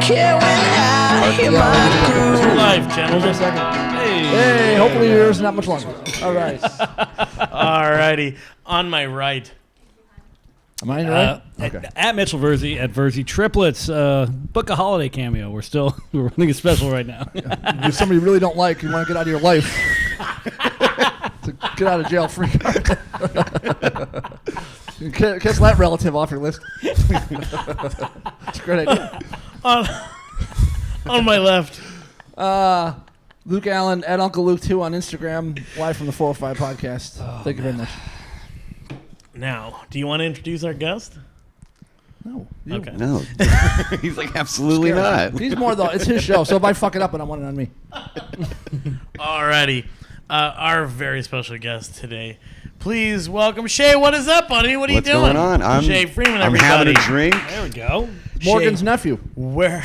care when I hear my crew. Live, gentlemen. Wait a second. Hey, hopefully yours is not much longer. All right. Alrighty. On my right. Am I right? Okay. At Mitchell Verzi, at Verzi Triplets, book a holiday cameo. We're running a special right now. If somebody you really don't like, you want to get out of your life. To get out of jail free card. Catch that relative off your list. It's a great idea. On my left. Luke Allen, at Uncle Luke 2 on Instagram, live from the 405 podcast. Thank you very much. Now, do you want to introduce our guest? No. Okay. No. He's like, absolutely not. He's more, though. It's his show, so if I fuck it up, and I want it on me. Alrighty. Our very special guest today. Please welcome Shea. What is up, buddy? What are you doing? What's going on? Shea Freeman, I'm everybody. having a drink. There we go. Morgan's Shea, nephew. Where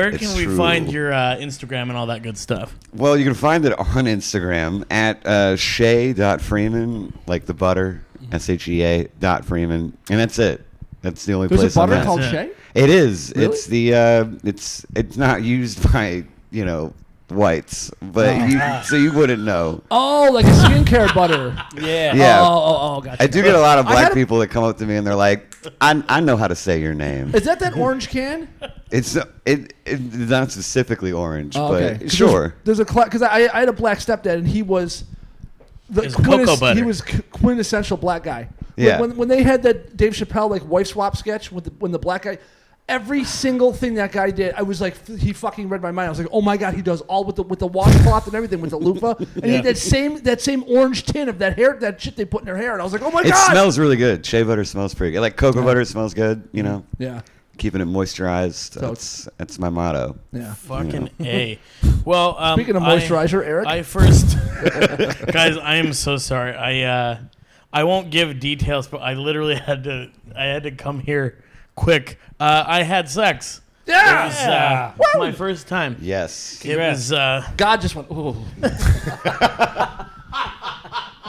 It's can we true. find your Instagram and all that good stuff? Well, you can find it on Instagram at Shea.Freeman, like the butter, SHEA.Freeman. And that's it. That's the only There's place a butter I'm at. called That's Shea? It is. Really? It's the it's not used by, whites, but so you wouldn't know. Oh, like a skincare butter. Yeah. Yeah. Oh, gotcha. I do get a lot of I had black a- people that come up to me and they're like, I know how to say your name. Is that orange can? It's not specifically orange, Okay. but 'Cause sure. There's a because I had a black stepdad and he was It's cocoa butter. He was quintessential black guy. Yeah. When they had that Dave Chappelle like wife swap sketch when the black guy, every single thing that guy did, I was like, he fucking read my mind. I was like, oh my god, he does all with the washcloth and everything with the loofah, and he had that same orange tin of that shit they put in their hair, and I was like, oh my It god. smells really good. Shea butter smells pretty good. Like cocoa butter smells good, Yeah. Keeping it moisturized. That's my motto. Yeah. Fucking A. Well, Speaking of moisturizer, Eric. I first, guys, I am so sorry. I won't give details, but I literally had to come here quick. I had sex. Yeah. It was my first time. Yes. It was. God just went, ooh.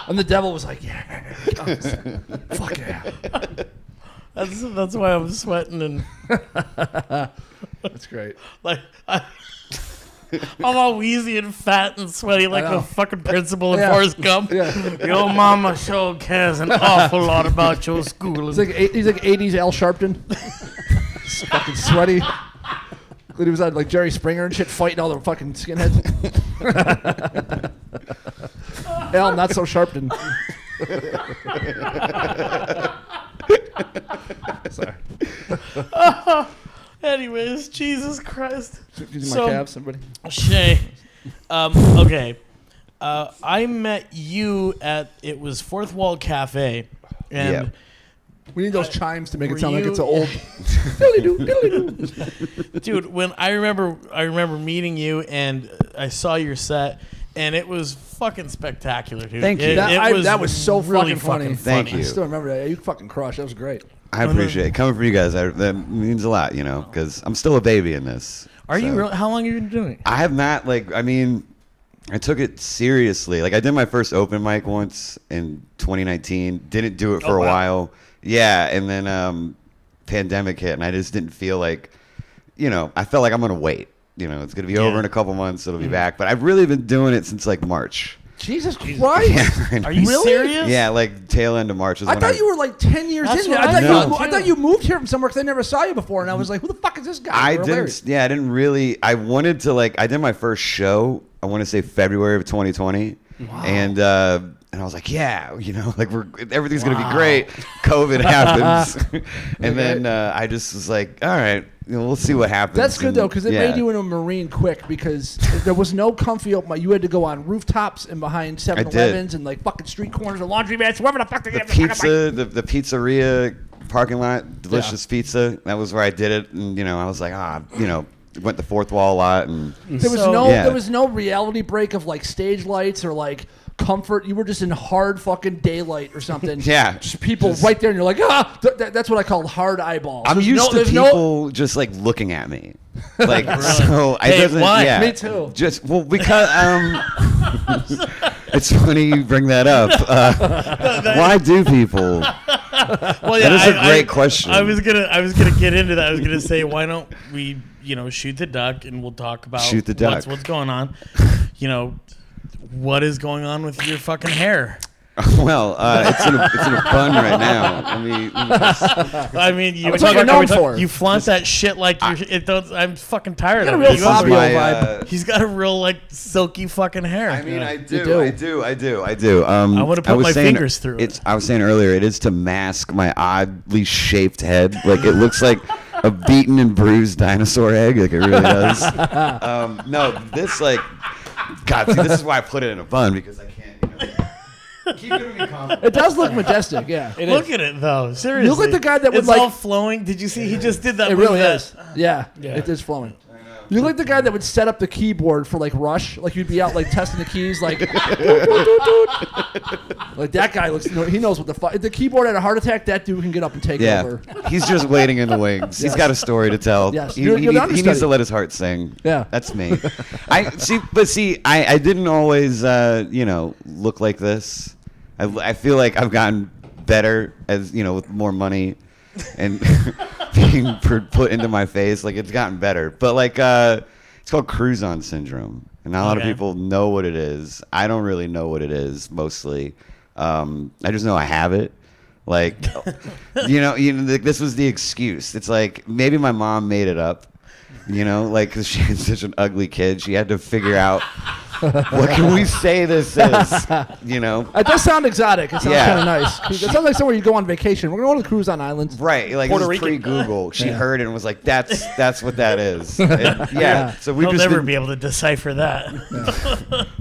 And the devil was like, yeah. Fuck yeah. That's why I'm sweating and That's great. like I'm all wheezy and fat and sweaty like know. the fucking principal in Yeah. Forrest Gump. Yeah. Your mama sure cares an awful lot about your schooling. He's like 80s Al Sharpton. He's fucking sweaty. He was on like Jerry Springer and shit fighting all the fucking skinheads. Al, not so Sharpton. Sorry. Anyways, Jesus Christ. Using my calves, somebody. Shea, okay. I met you at, it was Fourth Wall Cafe. And Yeah. We need those chimes to make Were it sound like you- it's an old. Diddly-doo, diddly-doo. dude, when I remember meeting you and I saw your set and it was fucking spectacular, dude. Thank you. That was so really fucking funny. Thank I you. still remember that. You fucking crushed. That was great. I appreciate it. Coming from you guys, that means a lot, because I'm still a baby in this. Are you so. really? How long have you been doing it? I have not, I took it seriously. Like, I did my first open mic once in 2019. Didn't do it for a while. Yeah, and then pandemic hit, and I just didn't feel like, I felt like I'm going to wait. It's going to be over in a couple months. It'll be back. But I've really been doing it since, March. Jesus Christ. Are you Really? serious? Yeah, tail end of March. I thought you were like 10 years That's in there. what I I thought, thought, I too. thought you moved here from somewhere because I never saw you before. And I was like, who the fuck is this guy? I You're didn't. hilarious. Yeah, I didn't really. I wanted to I did my first show. I want to say February of 2020, and I was like, yeah, everything's gonna be great. COVID happens, and then I just was like, all right, we'll see what happens. That's good, And, though, because it made you into a Marine quick because there was no comfy open mic. You had to go on rooftops and behind 7-Elevens and fucking street corners and laundromats, wherever the fuck they the have pizza, the pizzeria parking lot, delicious pizza. That was where I did it, and I was like, went the fourth wall a lot, and There was there was no reality break of stage lights or comfort. You were just in hard fucking daylight or something. Yeah. Just people right there, and you're like, that's what I call hard eyeballs. I'm used to people just looking at me, so Hey, it doesn't. why? Yeah, Me too. Just because It's funny you bring that up. Why do people? Well, That is a great question. I was gonna get into that. I was gonna say, why don't we, shoot the duck, and we'll talk about Shoot the duck. what's going on. What is going on with your fucking hair? Well, it's in a bun right now. I mean, you That's what you're known for. You flaunt that shit like I'm fucking tired You got of a it. real Fabio vibe. He's got a real like silky fucking hair. I mean, I do. do. I want to put my fingers through it. I was saying earlier, it is to mask my oddly shaped head. Like it looks like a beaten and bruised dinosaur egg. Like it really does. No, this God, see, this is why I put it in a bun because I can't. Keep giving me compliment. It does look majestic, yeah. Look at it though. Seriously, You look like the guy that would it's all flowing. Did you see? He just did that. It move really that- is. Yeah, it is flowing. You look like the guy that would set up the keyboard for like Rush, like you'd be out like testing the keys, like doot, doot, doot, doot. Like that guy looks. He knows what the fuck. If the keyboard had a heart attack, that dude can get up and take over. He's just waiting in the wings. He's got a story to tell. Yes. He, You're he, the he understudy. needs to let his heart sing. Yeah. That's me. I didn't always, look like this. I feel like I've gotten better as with more money and being put into my face. Like it's gotten better, but it's called Cruzon syndrome, and not a lot of people know what it is. I don't really know what it is mostly. I just know I have it. Like, this was the excuse. It's like maybe my mom made it up. Because she had such an ugly kid, she had to figure out what can we say this is. It does sound exotic. It sounds kind of nice. It sounds like somewhere you go on vacation. We're going to cruise on islands. Right, like Puerto it was Rican. pre-Google. She heard it and was like, "That's what that is." And, so we He'll just never be able to decipher that.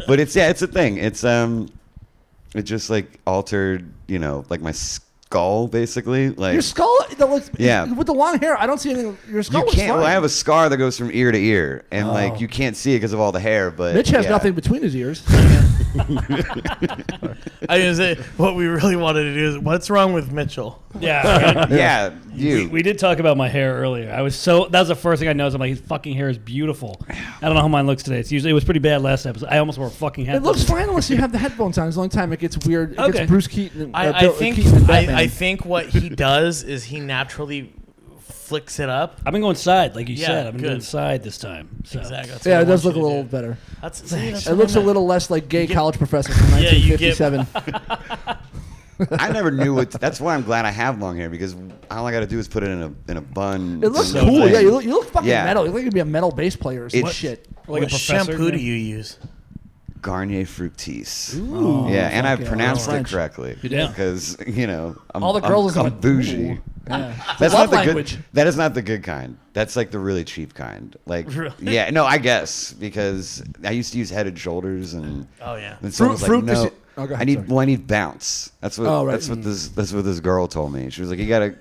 But it's a thing. It's it just like altered, like my skull basically. Like Your skull, with the long hair, I don't see anything. Your skull you looks can't. fine. Well, I have a scar that goes from ear to ear, and like you can't see it because of all the hair. But Mitch has nothing between his ears. I was say, what we really wanted to do is what's wrong with Mitchell? Yeah. Yeah, you. We did talk about my hair earlier. That was the first thing I noticed. I'm like, his fucking hair is beautiful. I don't know how mine looks today. It was pretty bad last episode. I almost wore a fucking hat. It looks fine unless you have the headphones on. It's the only time it gets weird. It gets Bruce Keaton. I Keaton and Batman. I think what he does is he naturally flicks it up. I've been going side, like you Yeah, said. I've been good. going side this time. So. Exactly. That's Yeah, what it I does want look a you to little do. better. That's It looks a little less like gay college professor from Yeah, you get- 1957. I never knew what. That's why I'm glad I have long hair because all I got to do is put it in a bun. It looks and cool. thing. Yeah, you look fucking Yeah. metal. You look like you'd be a metal bass player or some shit. Like What a professor. shampoo do you use? Garnier Fructis. Ooh, Yeah, and I fuck yeah. pronounced it French. correctly Yeah. because I'm, All the girls I'm are like, bougie. ooh. Yeah. That's Love not the language. good. That is not the good kind. That's like the really cheap kind. Like, Really? yeah, no, I guess because I used to use Head and Shoulders, and Oh yeah. then someone was Fruit like, is- no, oh, go ahead, I need sorry. I need bounce. That's what Oh, right. that's what this girl told me. She was like, you gotta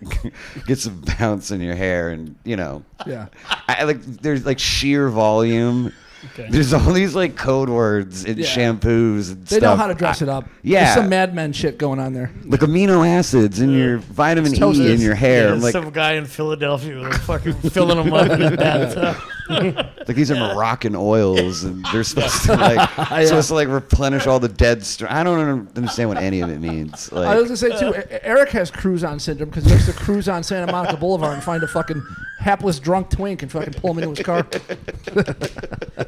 get some bounce in your hair, and Yeah. I like there's like sheer volume. Okay. There's all these like code words and Yeah. shampoos and They stuff. know how to dress it up. yeah. There's some Mad Men shit going on there. like amino acids in your vitamin It's toasted. E in your hair. Yeah, I'm like, some guy in Philadelphia was fucking filling them up in a bathtub. like these are Moroccan oils, and they're supposed to replenish all the dead. I don't understand what any of it means. Like, I was gonna say too. Eric has cruise on syndrome because he likes to cruise on Santa Monica Boulevard and find a fucking hapless drunk twink and fucking pull him into his car.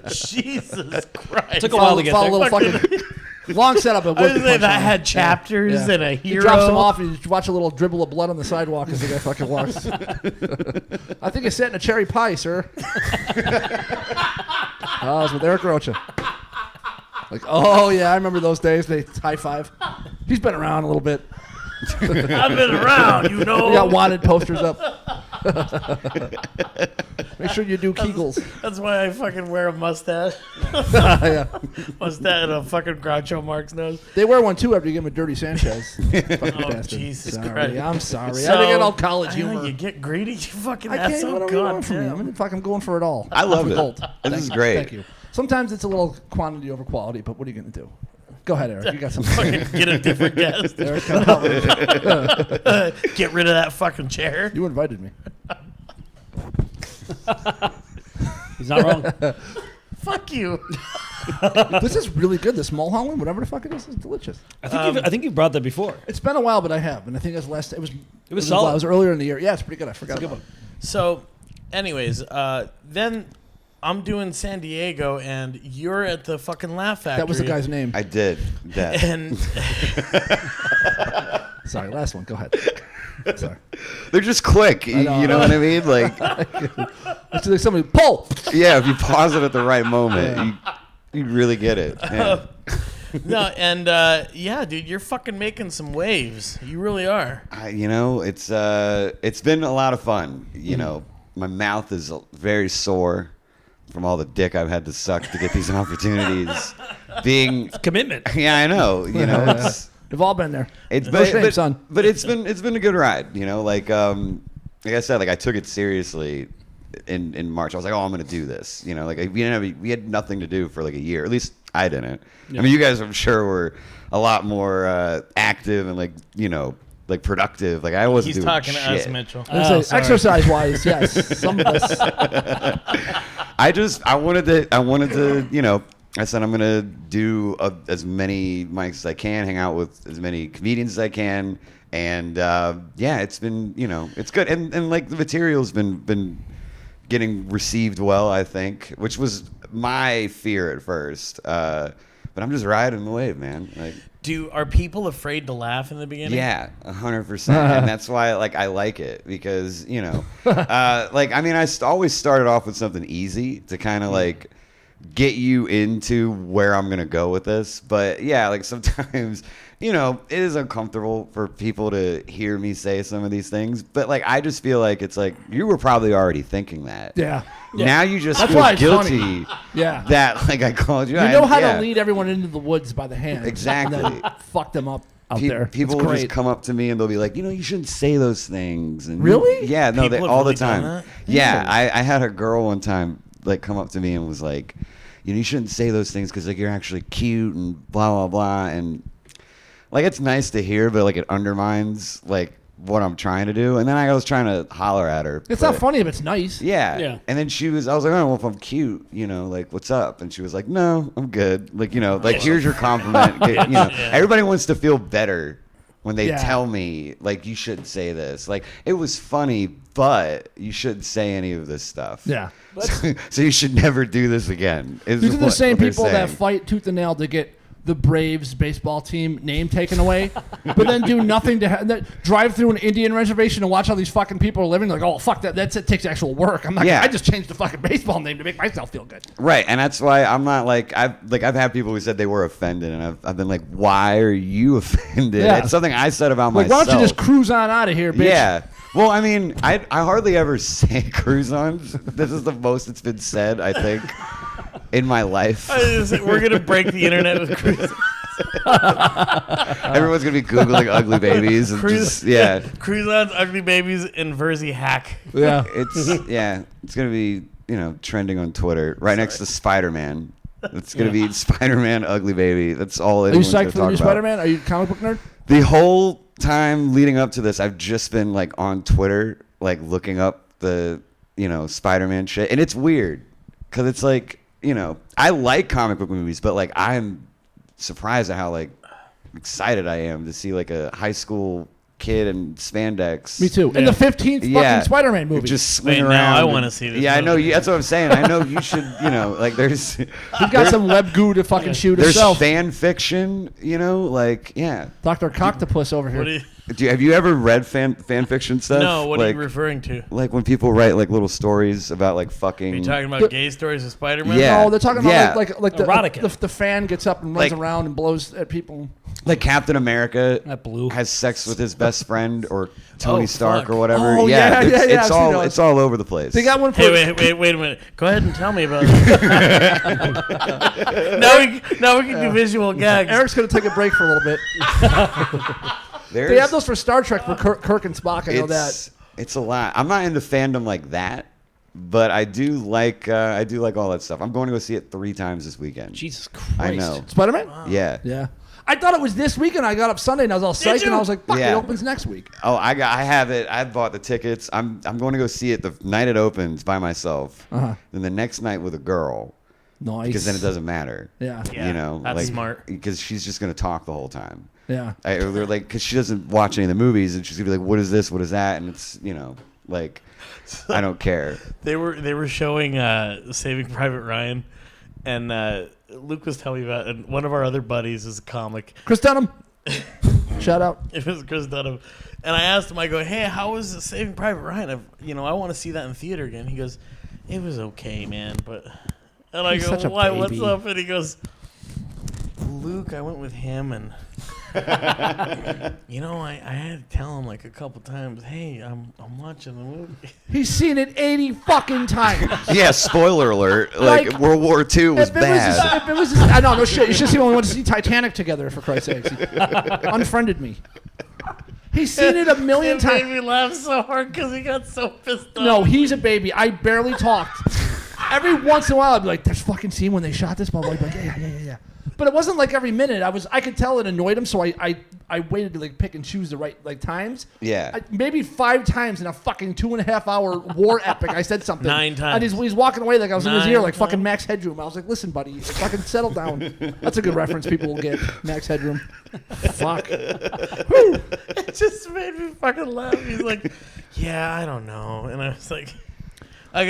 Jesus Christ. Took a while to get Follow there. a little fucking long setup. But I was saying that had chapters and a He hero. drops him off and you watch a little dribble of blood on the sidewalk as the guy fucking walks. I think it's set in a cherry pie, sir. I was with Eric Rocha. Like, oh yeah, I remember those days. They high five. He's been around a little bit. I've been around, We got wanted posters up. Make sure you do Kegels. That's why I fucking wear a mustache. Yeah. Mustache and a fucking Groucho Marx nose. They wear one too after you give them a dirty Sanchez. Fucking Oh, bastard. Jesus Sorry, Christ. I'm sorry. So, I think all college I know, humor. you get greedy, you fucking I can't. asshole. Whatever you want from me. Goddamn. I'm fucking going for it all. I love For it. gold. This is great. Thank you. Sometimes it's a little quantity over quality, but what are you going to do? Go ahead, Eric. You got something. Fucking get a different guest. Eric, come on. Get rid of that fucking chair. You invited me. He's not wrong. Fuck you. This is really good. This Mulholland, whatever the fuck it is delicious. I think you've brought that before. It's been a while, but I have, and I think it was It was solid. It was earlier in the year. Yeah, it's pretty good. I forgot. It's a About good one. So, anyways, then I'm doing San Diego, and you're at the fucking Laugh Factory. That was the guy's name. I did that. And Sorry, last one. Go ahead. Sorry. They're just quick. You know what I mean? Like, It's like somebody pull. yeah, if you pause it at the right moment, you really get it. Yeah. no, and yeah, dude, you're fucking making some waves. You really are. It's been a lot of fun. You know, my mouth is very sore from all the dick I've had to suck to get these opportunities. Being Commitment. yeah, I know. You know, it's We've all been there. it's No shame, but, son. but it's been a good ride. You know, like I said, like I took it seriously in March. I was like, oh, I'm gonna do this. You know, like we had nothing to do for like a year. At least I didn't. I mean, you guys, I'm sure, were a lot more active and like like productive. Like I wasn't He's doing talking to shit. us, Mitchell. Exercise-wise, yes. Some of us. I wanted to, I said I'm gonna do as many mics as I can, hang out with as many comedians as I can, and yeah, it's been, it's good, and like the material's been getting received well, I think, which was my fear at first, but I'm just riding the wave, man. Like, Are people afraid to laugh in the beginning? yeah, 100%, and that's why I like it because like I mean I always started off with something easy to kind of like get you into where I'm gonna go with this, but yeah, like sometimes it is uncomfortable for people to hear me say some of these things, but like I just feel like it's like you were probably already thinking that. Yeah. Now you just That's feel why it's guilty. funny. Yeah. That like I called you. You know how yeah. to lead everyone into the woods by the hand. Exactly. And then fuck them up out there. People It's will great. just come up to me and they'll be like, you shouldn't say those things. And Really? Yeah, no, People have all really the done time. that? Yeah, I had a girl one time like come up to me and was like, you shouldn't say those things because like you're actually cute and blah blah blah, and like it's nice to hear, but like it undermines like what I'm trying to do. And then I was trying to holler at her. It's but- not funny if it's nice. Yeah. Yeah. And then I was like, oh, well, if I'm cute, like, what's up? And she was like, no, I'm good. Like, like, here's your compliment. Everybody wants to feel better when they Yeah. tell me, like, you shouldn't say this. Like, it was funny, but you shouldn't say any of this stuff. Yeah. So you should never do this again. These are the same people that fight tooth and nail to get the Braves baseball team name taken away, but then do nothing to drive through an Indian reservation and watch how these fucking people are living. Like, oh fuck that! It takes actual work. I'm not. Yeah. I just changed the fucking baseball name to make myself feel good. Right, and that's why I'm not like I've had people who said they were offended, and I've been like, why are you offended? Yeah. It's something I said about Like, myself. why don't you just cruise on out of here, bitch? Yeah. Well, I mean, I hardly ever say cruise on. This is the most it's been said, I think, in my life. We're gonna break the internet with cruise. Everyone's gonna be googling ugly babies and just Cruise-ons, ugly babies, and Verzi hack. Yeah. It's gonna be trending on Twitter right next to Spider-Man. It's gonna be Spider-Man, ugly baby. That's all. Are you psyched for the new Spider-Man? Are you a comic book nerd? The whole time leading up to this, I've just been like on Twitter, like looking up the Spider-Man shit, and it's weird because it's like I like comic book movies, but like I'm surprised at how like excited I am to see like a high school kid in spandex. Me too. In the 15th fucking Spider-Man movie. Just swing Wait, around. now I and- want to see this. Yeah, I know. movie. That's what I'm saying. I know you should. Like there's He's got some web goo to fucking shoot there's himself. fan fiction. Like yeah. Dr. Coctopus over What here. do you, Have you ever read fan fiction stuff? no, what like, are you referring to? like when people write like little stories about like fucking. Are you talking about gay stories of Spider-Man? Yeah. Oh, they're talking about Yeah. like the Erotica. the fan gets up and runs Like- around and blows at people. Like Captain America That blue. has sex with his best friend or Tony Oh, Stark fuck. or whatever. Oh, yeah, it's, yeah, it's I've seen all those. it's all over the place. They got one for Hey, wait a minute. Go ahead and tell me about it. now we can do visual gags. Eric's gonna take a break for a little bit. There's, They have those for Star Trek for Kirk and Spock. I know that. It's a lot. I'm not into fandom like that, but I do like all that stuff. I'm going to go see it 3 times this weekend. Jesus Christ. I know. Spider-Man. Yeah. Yeah. I thought it was this weekend. I got up Sunday and I was all psyched and I was like, "Fuck, Yeah. it opens next week." Oh, I have it. I bought the tickets. I'm going to go see it the night it opens by myself. Uh-huh. Then the next night with a girl. Nice. because then it doesn't matter. Yeah. Yeah, You know, that's like, smart. because she's just gonna talk the whole time. Yeah. They're like, because she doesn't watch any of the movies, and she's gonna be like, "What is this? What is that?" And it's like, I don't care. They were showing Saving Private Ryan, and Luke was telling me about, and one of our other buddies is a comic. Chris Dunham. Shout out. It was Chris Dunham, and I asked him. I go, "Hey, how was Saving Private Ryan? I want to see that in theater again." He goes, "It was okay, man, but." And I He's go, such a "Why? What's baby." up?" And he goes, "Luke, I went with him, and I had to tell him like a couple times, hey, I'm watching the movie." He's seen it 80 fucking times. Yeah, spoiler alert. Like, Like, World War II was If bad. it was, I know, no shit. You should see when we went to see Titanic together, for Christ's sakes. He unfriended me. He's seen it a million It made times. me laugh so hard because he got so pissed off. No, he's a baby. I barely talked. Every once in a while, I'd be like, "There's fucking scene when they shot this." Blah blah. I'd be like, yeah. But it wasn't like every minute. I could tell it annoyed him, so I waited to like pick and choose the right like times. Yeah. Maybe 5 times in a fucking 2.5-hour war epic, I said something. 9 times. And he's walking away like I was in his 9 ear, like times. fucking Max Headroom. I was like, "Listen, buddy, fucking settle down." That's a good reference people will get. Max Headroom. Fuck. It just made me fucking laugh. He's like, "Yeah, I don't know," and I was like, was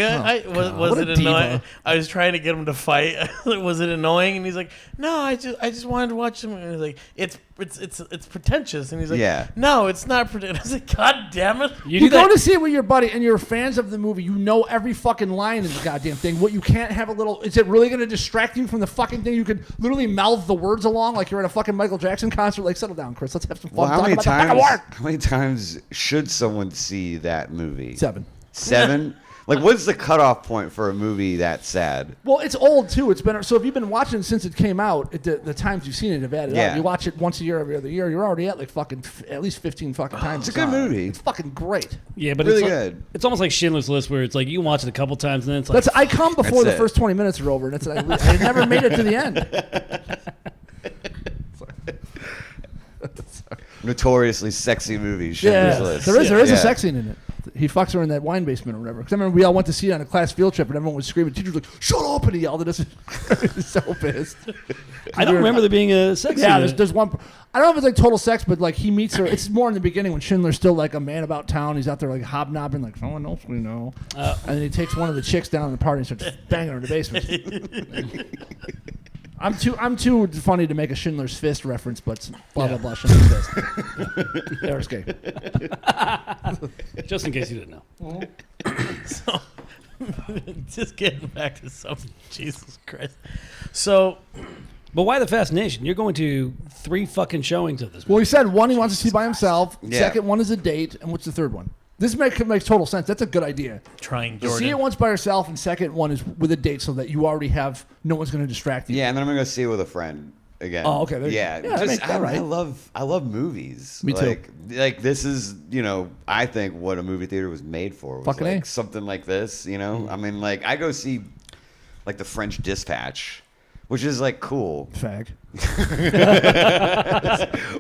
What it a diva. annoying? I was trying to get him to fight. Was it annoying? And he's like, "No, I just wanted to watch him." And he's like, "It's pretentious." And he's like, Yeah. "No, it's not pretentious." I was like, "God damn it!" You go to see it with your buddy and you're fans of the movie. You know every fucking line in the goddamn thing. What you can't have a little. Is it really going to distract you from the fucking thing? You could literally mouth the words along like you're at a fucking Michael Jackson concert. Like, settle down, Chris. Let's have some fun. Well, how Talk many about the fucking times? work. How many times should someone see that movie? 7. 7? Like, what's the cutoff point for a movie that sad? Well, it's old too. It's been so if you've been watching it since it came out, the times you've seen it have added Yeah. up. You watch it once a year, every other year. You're already at like fucking at least 15 fucking times. It's a good movie. It's fucking great. Yeah, but Really it's good. It's almost like Schindler's List, where it's like you can watch it a couple times and then it's like I come before That's the it. first 20 minutes are over, and I never made it to the end. Notoriously sexy movie, Yeah, Schindler's List. there is a Yeah. sex scene in it. He fucks her in that wine basement or whatever. Because I remember we all went to see it on a class field trip, and everyone was screaming. The teacher was like, "Shut up!" and he yelled at us. He was so pissed. I don't remember there being a sex Yeah, scene. there's one. I don't know if it's like total sex, but like he meets her. It's more in the beginning when Schindler's still like a man about town. He's out there like hobnobbing, like someone else we know. And then he takes one of the chicks down in the party and starts banging her in the basement. I'm too funny to make a Schindler's Fist reference, but blah blah blah Schindler's Fist. There, escape. Just in case you didn't know. So, just getting back to something. Jesus Christ. So, But why the fascination? You're going to 3 fucking showings of this Well, movie. he said one he wants to see by himself. Yeah. Second one is a date, and what's the third one? This makes total sense. That's a good idea. trying See Jordan. it once by yourself, and second one is with a date, so that you already have no one's going to distract you. Yeah, and then I'm gonna go see it with a friend again. Oh, okay, there you Yeah, go. Yeah, that makes that right. I love movies. Me too. Like this is I think what a movie theater was made for. Was Fucking like A. something like this. I mean, like I go see like The French Dispatch, which is like cool. Fag.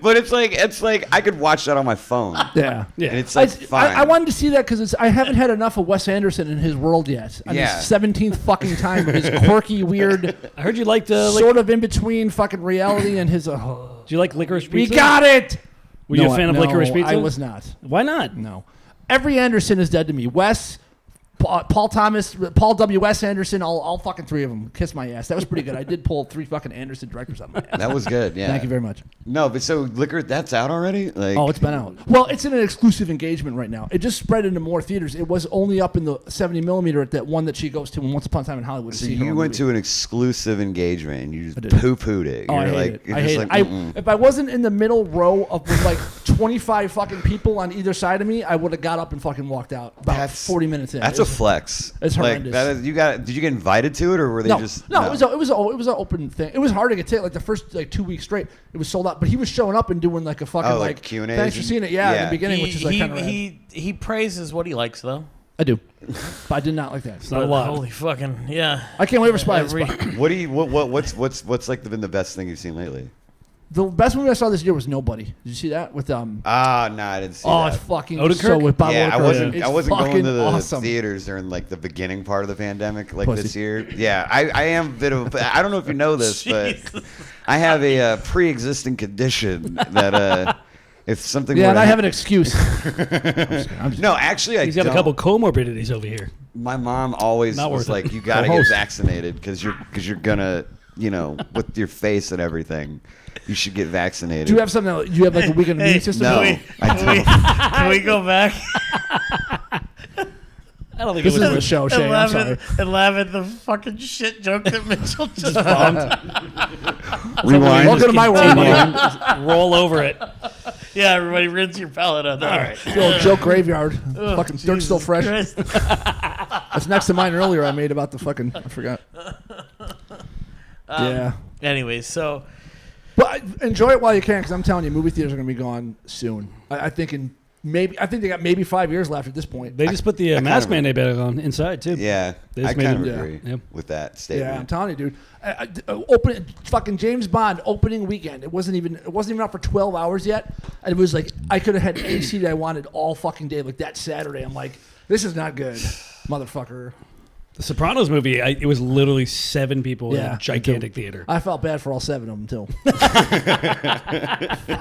But it's like I could watch that on my phone. Yeah. Yeah. And it's like fine. I wanted to see that because I haven't had enough of Wes Anderson in his world yet. On Yeah. his 17th fucking time with his quirky, weird, I heard you liked sort of in between fucking reality and his. Do you like Licorice We Pizza? got it. Were you a fan of Licorice Pizza? I was not. Why not? No. Every Anderson is dead to me. Wes, Paul Thomas, Paul W. S. Anderson, all fucking 3 of them. Kiss my ass. That was pretty good. I did pull 3 fucking Anderson directors out of my ass. That was good. Yeah. Thank you very much. No, but so Liquor, that's out already. Like, Oh, it's been out. Well, it's in an exclusive engagement right now. It just spread into more theaters. It was only up in the 70 millimeter at that one that she goes to in Once Upon a Time in Hollywood. So you went to an exclusive engagement and you just did. poo-pooed it. Oh, I You're hate like, it. you're I just hate like, it. mm-mm. If I wasn't in the middle row of with like 25 fucking people on either side of me, I would have got up and fucking walked out about 40 minutes in. That's It a was- flex. it's like, horrendous. Did you get invited to it or were they No, just no, it was an open thing. It was hard to get tickets. Like the first 2 weeks straight, it was sold out. But he was showing up and doing like a fucking like like Q&As thanks for seeing it. Yeah, in yeah. the beginning, which is like kind of he praises what he likes though. I do, but I did not like that. It's not a lot. Holy fucking yeah. I can't wait for Spy. Every- What's like been the best thing you've seen lately? The best movie I saw this year was Nobody. Did you see that with No, I didn't see Oh, that. it's fucking Odenkirk? so with Bob Yeah, I Odenkirk. wasn't. It's I wasn't going fucking to the awesome. theaters during like the beginning part of the pandemic, like Pussy. this year. Yeah, I am a bit of. I don't know if you know this, but Jesus. I have a pre-existing condition that if something. Yeah, were and to I have hap- an excuse. I'm just No, actually, I He's got don't. a couple comorbidities over here. My mom always Not was worth it. like, "You got to get Co-host. vaccinated because you're gonna, with your face and everything, you should get vaccinated." Do you have something? You have like a weakened immune system? no. Can we go back? I don't think This it is was the show, and Shea. I'm laugh sorry. and laugh at the fucking shit joke that Mitchell just Rewind. Welcome to my world, buddy. Just roll over it. Yeah, everybody rinse your palate out. All right. The old joke graveyard. Fucking dirt's still fresh. Christ. That's next to mine earlier. I made about the fucking. I forgot. Yeah. Anyways, so But enjoy it while you can, because I'm telling you, movie theaters are going to be gone soon. I think they got maybe 5 years left at this point. They just put the kind mask of- mandate back on inside too. Yeah, They I just made kind of him- agree yeah. with that statement. Yeah, I'm telling you, dude. Open fucking James Bond opening weekend. It wasn't even out for 12 hours yet, and it was like I could have had any seat I wanted all fucking day. Like that Saturday, I'm like, this is not good, motherfucker. The Sopranos movie, it was literally 7 people in Yeah, a gigantic theater. I felt bad for all 7 of them too.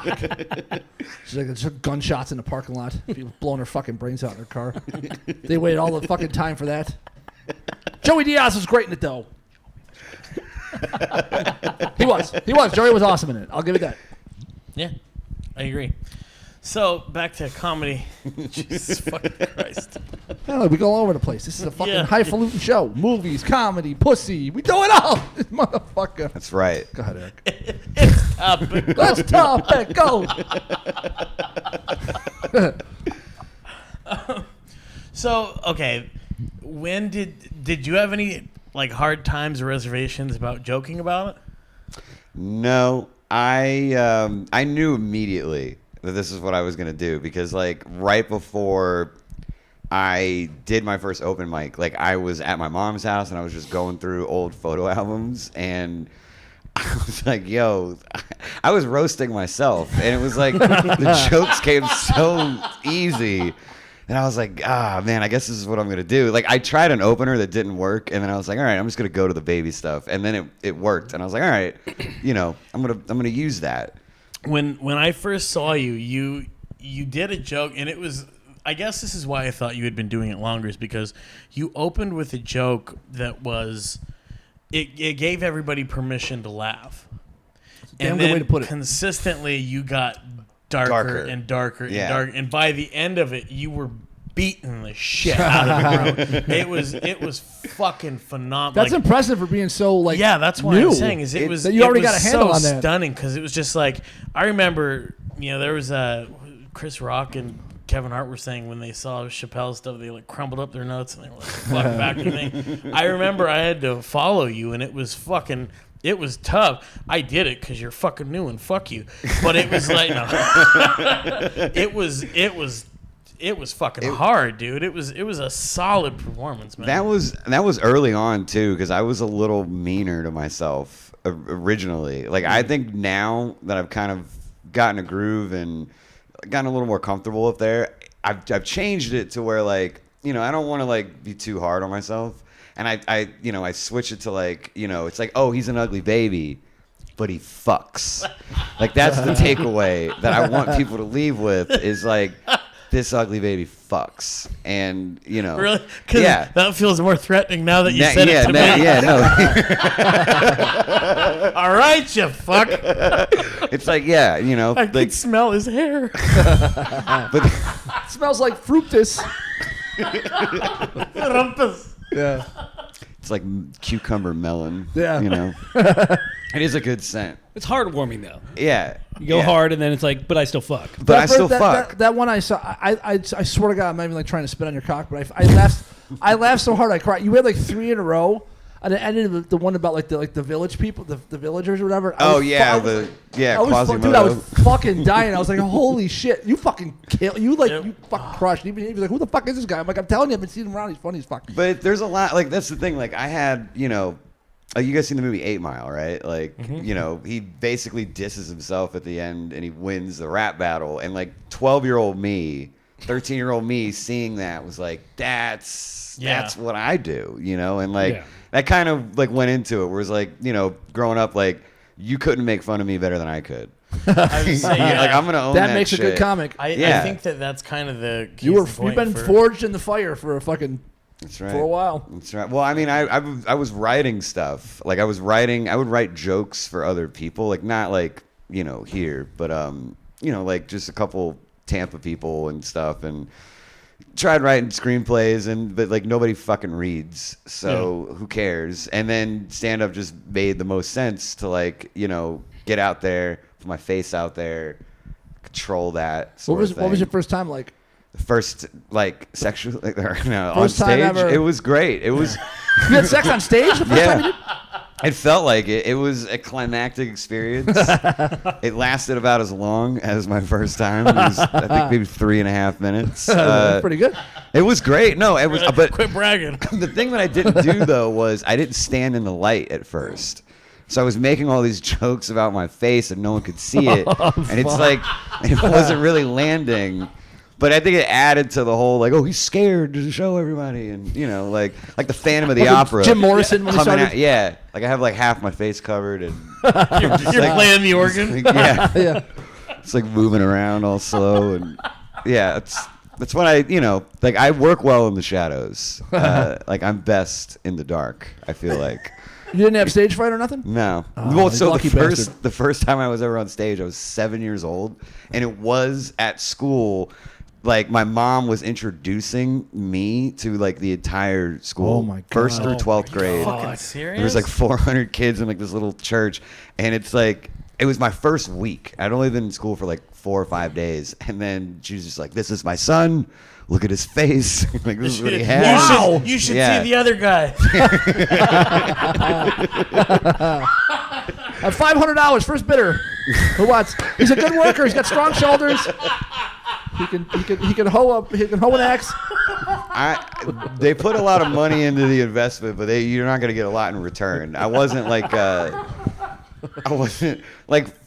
It's like just gunshots in the parking lot, people blowing their fucking brains out in their car. They waited all the fucking time for that. Joey Diaz was great in it though. He was. Joey was awesome in it. I'll give it that. yeah, I agree. So back to comedy. Jesus fucking Christ. Oh, we go all over the place. This is a fucking Yeah. highfalutin show. Movies, comedy, pussy. We do it all. Motherfucker. That's right. Go ahead, Eric. Topic. Let's topic. Go. So okay, when did you have any like hard times or reservations about joking about it? No, I knew immediately that this is what I was gonna do because like right before I did my first open mic, like I was at my mom's house and I was just going through old photo albums and I was like, yo, I was roasting myself and it was like the jokes came so easy. And I was like, man, I guess this is what I'm going to do. Like, I tried an opener that didn't work. And then I was like, all right, I'm just going to go to the baby stuff. And then it worked. And I was like, all right, I'm going to use that. When I first saw you, you did a joke, and it was. I guess this is why I thought you had been doing it longer, is because you opened with a joke that was. It gave everybody permission to laugh. damn And good then way to put it. consistently, you got darker Darker. and darker and Yeah. darker, and by the end of it, you were beating the shit out of the crowd. It was fucking phenomenal. That's Like, impressive for being so like. yeah, that's what new. I'm saying. Is it was that you already it got was a handle so on that. stunning because it was just like I remember. There was Chris Rock and Kevin Hart were saying when they saw Chappelle's stuff, they like crumbled up their notes and they were like, "Fuck back to me." I remember I had to follow you, and it was fucking. It was tough. I did it because you're fucking new and fuck you. But it was like, no. it was fucking hard, dude. It was a solid performance, man. That was early on too, because I was a little meaner to myself originally. Like I think now that I've kind of gotten a groove and gotten a little more comfortable up there, I've changed it to where like I don't want to like be too hard on myself, and I switch it to like it's like, oh, he's an ugly baby, but he fucks. Like that's the takeaway that I want people to leave with is like. This ugly baby fucks, and really? Because yeah. that feels more threatening now that you said yeah, it to me. yeah, no. All right, you fuck. It's like, yeah, I like, can smell his hair. but It smells like fructus. Rumpus. Yeah. it's like cucumber melon. Yeah. It is a good scent. It's heartwarming though. Yeah, You go yeah. hard, and then it's like, but I still fuck. but I still fuck. That one I saw. I swear to God, I'm not even like trying to spit on your cock, but I laughed. I laughed so hard I cried. You had like 3 in a row, and it ended with the one about like the village people, the villagers or whatever. Oh yeah, Quasimodo. Dude, I was fucking dying. I was like, holy shit, you fucking kill, you like, Yep. you fucking crushed. Even he was like, who the fuck is this guy? I'm like, I'm telling you, I've been seeing him around. He's funny as fuck. But there's a lot. Like that's the thing. Like I had, you guys seen the movie 8 Mile, right? Like, you know, he basically disses himself at the end and he wins the rap battle. And like 12-year-old me, 13-year-old me seeing that was like, that's what I do, you know? And like, that kind of like went into it, where it's like, you know, growing up, like, you couldn't make fun of me better than I could. I would say, Like, I'm gonna own that. That makes shit. a good comic. I think that's kind of the case You've in point been for- forged in the fire for a fucking That's right. for a while. That's right. Well, I mean, I was writing stuff. Like I would write jokes for other people, like not like, you know, here, but you know, like just a couple Tampa people and stuff, and tried writing screenplays, but like nobody fucking reads, so who cares? And then stand up just made the most sense to, like, you know, get out there, put my face out there, control that sort of thing. What was your first time like? First, like, sexual, like, on First time stage? ever. It was great. It was... You had sex on stage the first time you did? It felt like it. It was a climactic experience. It lasted about as long as my first time. It was, I think, maybe 3.5 minutes. Pretty good. It was great. No, it was... But Quit bragging. the thing that I didn't do, though, was I didn't stand in the light at first. So I was making all these jokes about my face and no one could see it. And it's like, it wasn't really landing. But I think it added to the whole, like, oh, he's scared to show everybody. And, you know, like the Phantom of the Opera. Jim Morrison when he coming started. out, yeah. Like, I have, like, half my face covered. And You're playing the organ. yeah. Yeah. It's, like, moving around all slow. And, yeah, that's when I, you know, like, I work well in the shadows. Like, I'm best in the dark, I feel like. You didn't have stage fright or nothing? No. Oh, Well, so lucky the first time I was ever on stage, I was 7 years old, and it was at school. Like, my mom was introducing me to, like, the entire school. Oh, my God. First through 12th grade. Fucking serious? There was, like, 400 kids in, like, this little church, and it's, like, it was my first week. I'd only been in school for, like, 4 or 5 days, and then she was just like, this is my son. Look at his face. Like, this is what he has. You should Yeah. see the other guy. At $500, first bidder. Who wants? He's a good worker. He's got strong shoulders. He can hoe an axe. They put a lot of money into the investment, but you're not going to get a lot in return. I wasn't like,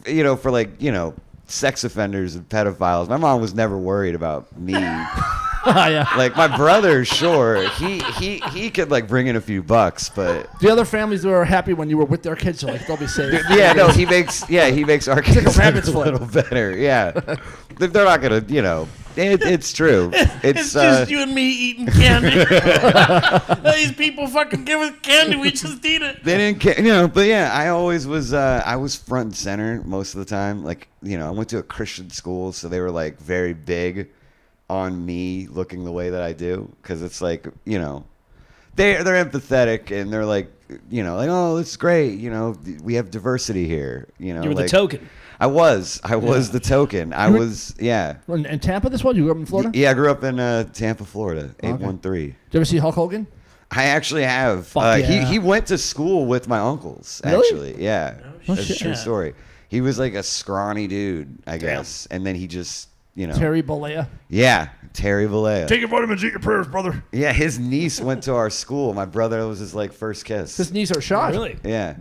you know, for, like, you know, sex offenders and pedophiles. My mom was never worried about me. Yeah. Like, my brother, sure, he could, like, bring in a few bucks, but The other families were happy when you were with their kids, so like they'll be safe. yeah, no, he makes our kids like a rabbit's a little better. Yeah, they're not gonna, you know. It's true. It's just you and me eating candy. These people fucking give us candy. We just eat it. They didn't care, you know. But yeah, I always was. I was front and center most of the time. Like, you know, I went to a Christian school, so they were, like, very big on me looking the way that I do, because it's like, you know, they're empathetic, and they're like, you know, like, oh, this is great. You know, we have diversity here. You know, You were like, the token. I was the token. I was, yeah. In Tampa, this one? You grew up in Florida? Yeah, I grew up in Tampa, Florida, 813. Did you ever see Hulk Hogan? I actually have. Fuck yeah. He went to school with my uncles, Really? actually. Yeah. Oh, That's a shit. true story. He was like a scrawny dude, I guess. And then he just, you know. Terry Bollea. Yeah, Terry Vallejo. Take your vitamins, eat your prayers, brother. Yeah, his niece went to our school. My brother was his, like, first kiss. His knees are shot. Really? Yeah.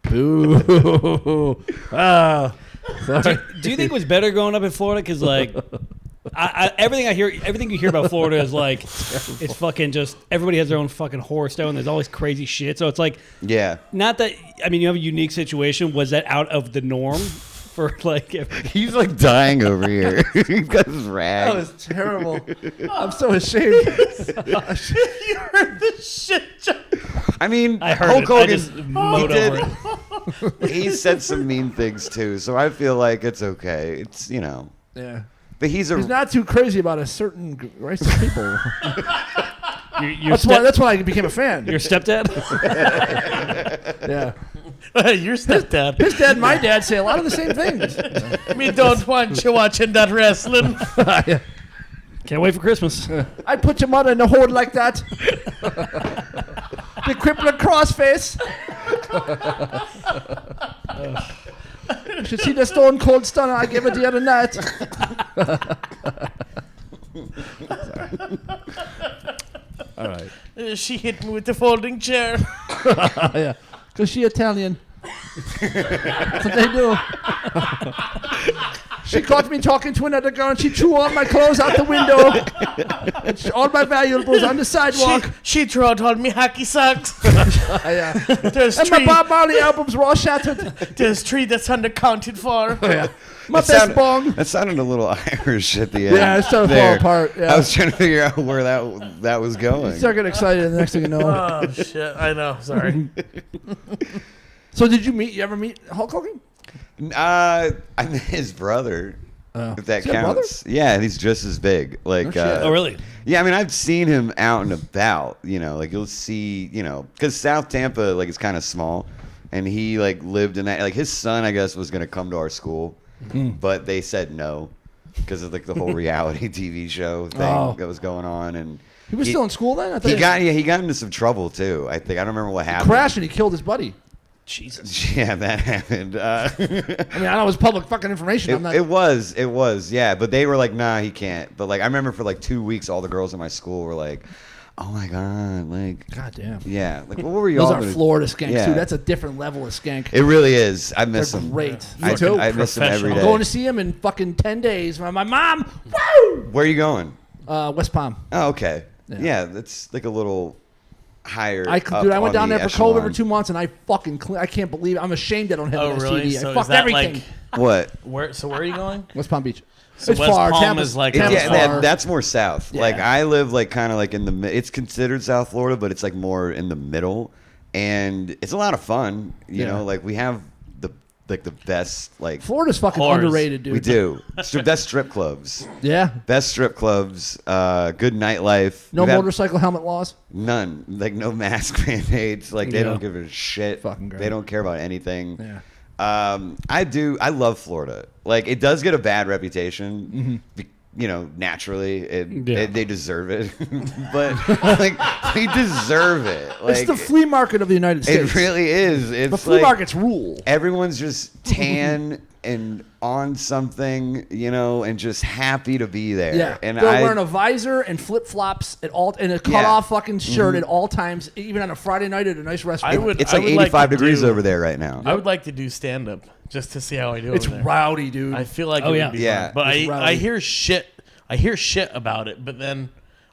Boo. Ah. Sorry. Do you think it was better growing up in Florida? Because, like, everything you hear about Florida is like, it's fucking just, everybody has their own fucking horror stone. There's always crazy shit. So it's like, Yeah. not that, I mean, you have a unique situation. Was that out of the norm for, like, He's, like, dying over here. He's got his rag. That was terrible. I'm so ashamed. You heard this shit. I mean, I heard Hulk it. I Hogan, just mowed he over it. he said some mean things too, so I feel like it's okay. It's, you know, Yeah. but he's not too crazy about a certain race of people. Your That's why I became a fan. Your stepdad? Yeah. Your stepdad. His dad and my dad say a lot of the same things. Me don't want you watching that wrestling. Can't wait for Christmas. I put your mother in a hole like that. The crippling crossface. You should see the stone cold stunner I gave her the other night. All right. She hit me with the folding chair. Yeah. Because she Italian. That's what they do. She caught me talking to another girl and she threw all my clothes out the window. And all my valuables on the sidewalk. She threw out all me hacky socks. Yeah. There's And my three. Bob Marley albums were all shattered. There's three that's undercounted for. Yeah. My best bong. That sounded a little Irish at the end. Yeah, it started to fall apart. Yeah. I was trying to figure out where that was going. You start getting excited and the next thing you know. Oh shit! I know. Sorry. So you ever meet Hulk Hogan? I met his brother. If that Is he a brother? counts. Yeah, and he's just as big. Like, No shit. Oh, really? yeah, I mean, I've seen him out and about. Like you'll see, because South Tampa, like, is kind of small, and he like lived in that. Like his son, I guess, was gonna come to our school, but they said no because of like the whole reality TV show thing that was going on, and He was still in school then? I thought he got into some trouble too. I think I don't remember what happened. crashed and he killed his buddy. Jesus. Yeah, that happened. I mean, I know it was public fucking information. I'm not. It was, yeah. But they were like, nah, he can't. But like, I remember for like 2 weeks, all the girls in my school were like, oh my god, like, God damn. yeah, like, what were you Those all are gonna- Florida skanks Yeah. too. That's a different level of skank. It really is. I miss They're them. great. I, Me too. I miss them every I'm day. going to see him in fucking 10 days. My mom, woo! Where are you going? West Palm. Oh, okay. Yeah. Yeah, that's like a little higher. I went down there for COVID for 2 months. months and I fucking I can't believe it. I'm ashamed I don't have Oh an really? STD. So I is fucked that everything. like What? where? So where are you going? West Palm Beach. So it's West far. Palm Tampa's- is like- Tampa's Yeah, far. that's more south. Yeah. Like I live like kind of like in the. It's considered South Florida, but it's like more in the middle, and it's a lot of fun. You Yeah. know, like we have the best like Florida's fucking Whores. underrated, dude. we do best strip clubs, Yeah. best strip clubs, good nightlife. No We've had motorcycle helmet laws. none, like no mask mandates. Like they Yeah. don't give a shit. Fucking great. They don't care about anything. Yeah. I love Florida. Like it does get a bad reputation. Naturally, they deserve it. But like we deserve it. Like It's the flea market of the United States. it really is. It's The flea like markets rule. everyone's just tan and on something, and just happy to be there. Yeah, and they're I wearing a visor and flip flops at all, and a cut off fucking shirt Mm-hmm. at all times, even on a Friday night at a nice restaurant. I would. it's I like would 85 like to degrees do- over there right now. I would like to do stand up just to see how I do It's over there. rowdy, dude. I feel like Oh, it yeah. would be Yeah. fun. But It's I rowdy. hear shit. I hear shit about it, but then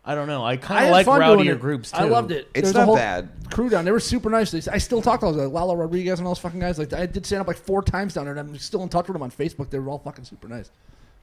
I don't know. I I kind had of like fun doing rowdier it. groups too. I loved it. It's There's a not whole bad. crew down. They were super nice. I still talk to those like Lalo Rodriguez and all those fucking guys. Like I did stand up like 4 times down there, and I'm still in touch with them on Facebook. They were all fucking super nice.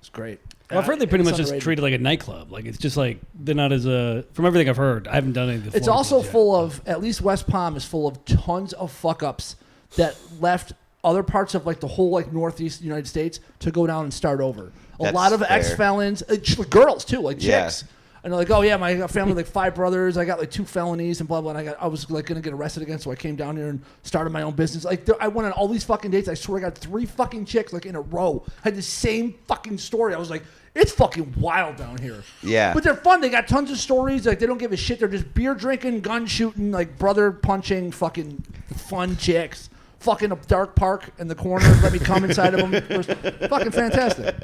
It's great. Well, I've heard they pretty It's much just underrated. treat it like a nightclub. Like it's just like they're not as from everything I've heard. I haven't done any of the. It's Florida also clubs yet. full of, at least West Palm is full of tons of fuck ups that left other parts of like the whole like Northeast United States to go down and start over. A That's lot of fair. ex felons, girls too, like Yeah. chicks. And they're like, oh yeah, my family like 5 brothers. I got like 2 felonies and blah blah. And I was like gonna get arrested again, so I came down here and started my own business. Like I went on all these fucking dates. I swear I got 3 fucking chicks like in a row had the same fucking story. I was like, it's fucking wild down here. Yeah. But they're fun. They got tons of stories. Like they don't give a shit. They're just beer drinking, gun shooting, like brother punching, fucking fun chicks. Fucking a dark park in the corner. Let me come inside of them. It was fucking fantastic.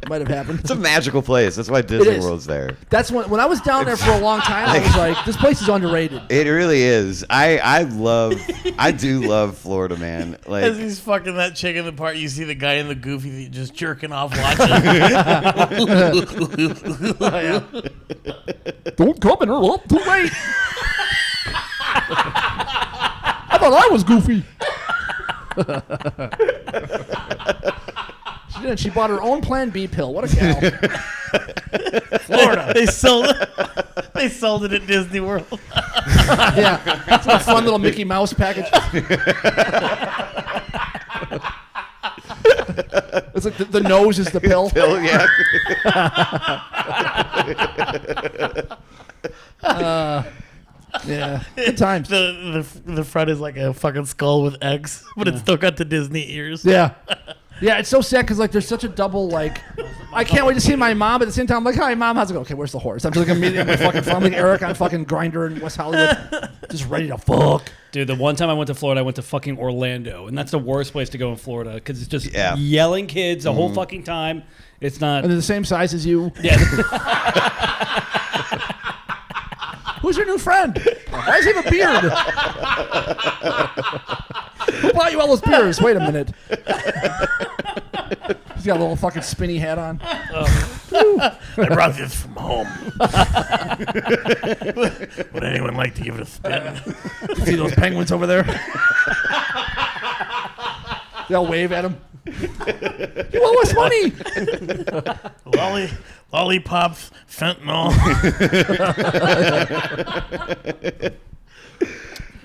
Might have happened. It's a magical place. That's why Disney is. World's there. That's when I was down there for a long time. I was like, this place is underrated. It really is. I do love Florida, man. As Like he's fucking that chick in the part, you see the guy in the goofy thing just jerking off watching. Don't come in her up too late. I thought I was goofy. She didn't. She bought her own Plan B pill. What a gal. Florida. They sold it at Disney World. Yeah. It's a fun little Mickey Mouse package. It's like the nose is the pill. Bill, yeah. Yeah. Good times. The front is like a fucking skull with eggs, but it's still got the Disney ears. Yeah. Yeah, it's so sad because like there's such a double like I can't wait to see my mom, but at the same time I'm like, hi mom, how's it going? Okay, where's the horse? I'm just like immediately my fucking phone like Eric on fucking Grindr in West Hollywood. Just ready to fuck. Dude, the one time I went to Florida, I went to fucking Orlando, and that's the worst place to go in Florida because it's just Yeah. yelling kids the whole fucking time. It's not. And they're the same size as you. Yeah. Who's your new friend? Why does he have a beard? Who bought you all those beers? Wait a minute. He's got a little fucking spinny hat on. I brought this from home. Would anyone like to give it a spin? See those penguins over there? They'll wave at him. You owe us money. Lollipops, fentanyl.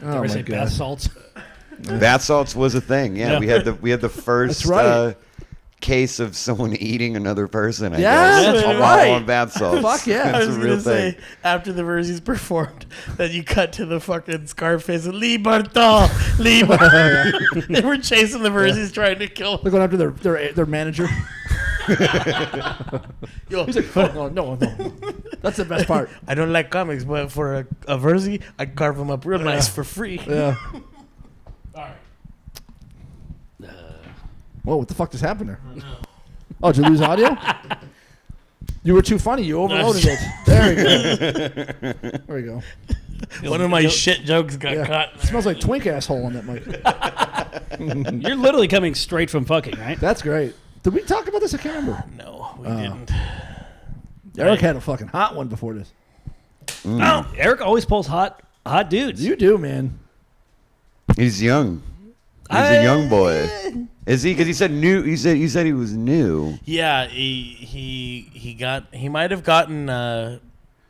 Oh my say god. bath salts. Bath salts was a thing. Yeah, Yeah. we had the first That's right. case of someone eating another person. I Yeah, guess. that's All right. on bath salts. Fuck yeah. I That's was a going real to say, thing. after the Versies performed, that you cut to the fucking Scarface and Liberto. Liberto. They were chasing the Versies trying to kill They're him. going after their manager. Yo, He's like, oh, no. That's the best part. I don't like comics, but for a Versie, I carve them up real nice for free. Yeah. All right. Whoa, what the fuck just happened there? Oh, did you lose audio? You were too funny. You overloaded it. There we go. There we go. One of my shit jokes got Yeah. caught. It smells like twink asshole on that mic. You're literally coming straight from fucking, right? That's great. Did we talk about this? I can't remember. No, we Oh. didn't. Eric had a fucking hot one before this. Oh, Eric always pulls hot dudes. You do, man. He's young. He's a young boy. Is he? Because he said new. You said he was new. Yeah, he might have gotten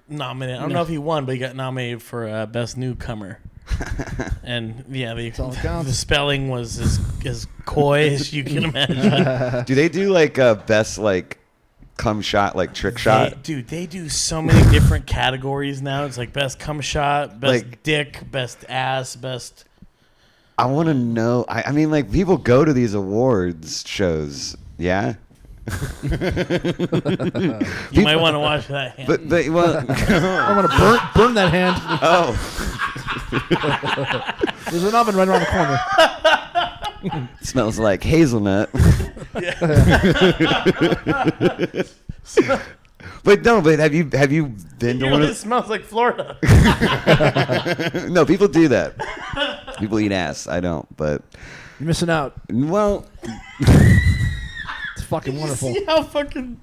nominated. I don't know if he won, but he got nominated for best newcomer. And yeah, all it counts. the spelling was as coy as you can imagine. Do they do like best like cum shot, like trick shot? They do so many different categories now. It's like best cum shot, best Like- dick, best ass, best. I want to know. I mean, like people go to these awards shows. Yeah. You might want to watch that. Hand. But well. I'm gonna burn that hand. Oh. There's an oven right around the corner. Smells like hazelnut. But have you been to You know, one it of? smells like Florida. No, people do that. People eat ass. I don't, but You're missing out. well, It's fucking wonderful. See how fucking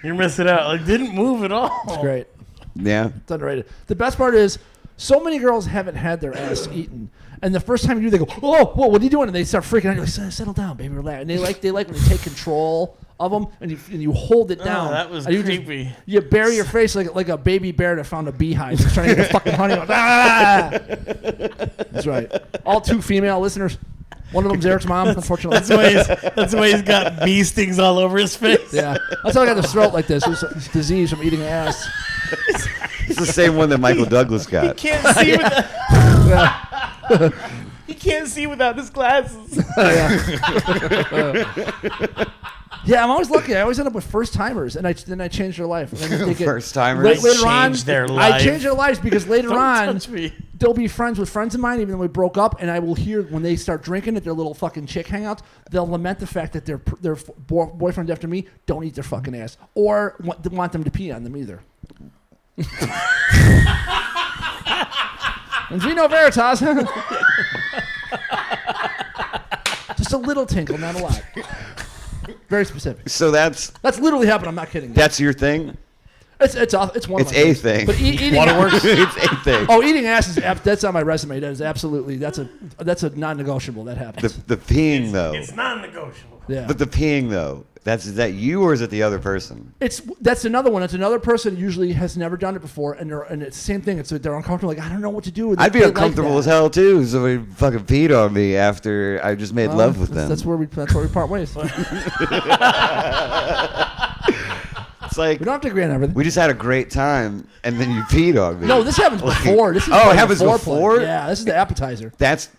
you're missing out. Like, didn't move at all. It's great. yeah. It's underrated. The best part is, so many girls haven't had their ass eaten, and the first time you do, they go, "Oh, whoa, what are you doing?" And they start freaking out. You're like, "Settle down, baby, relax." And they like when you take control of them and you hold it down. that was And you creepy. you bury your face like a baby bear that found a beehive. He's trying to get the fucking honey. Ah! That's right. All two female listeners. One of them's Eric's mom, unfortunately. That's why he's got bee stings all over his face. Yeah, that's how I got the throat like this. It was a disease from eating ass. It's the same one that Michael Douglas got. Can't see without. He can't see without his glasses. Yeah, I'm always lucky. I always end up with first timers, and then I change their life. And then they get, First timers. Later on, Change their I life. change their lives because later Don't on, touch me. they'll be friends with friends of mine, even though we broke up. And I will hear when they start drinking at their little fucking chick hangouts, they'll lament the fact that their boyfriends after me don't eat their fucking ass or want them to pee on them either. And Vino Veritas. Just a little tinkle, not a lot. Very specific. So that's literally happened. I'm not kidding. your thing. It's one. It's of my a things. thing. But eating It's a thing. Oh, eating ass is that's on my resume. That is absolutely that's a non-negotiable. That happens. The peeing though. It's non-negotiable. Yeah. But the peeing though. Is that you or is it the other person? That's another one. It's another person usually has never done it before, and it's the same thing. They're uncomfortable. Like, I don't know what to do. I'd be They uncomfortable like as hell too. So they fucking peed on me after I just made love with them. That's where we part ways. We It's like don't have to agree on everything. we just had a great time and then you peed on me. No, this happens before. This is Oh, it part of happens the foreplay. before? Yeah, this is the appetizer. That's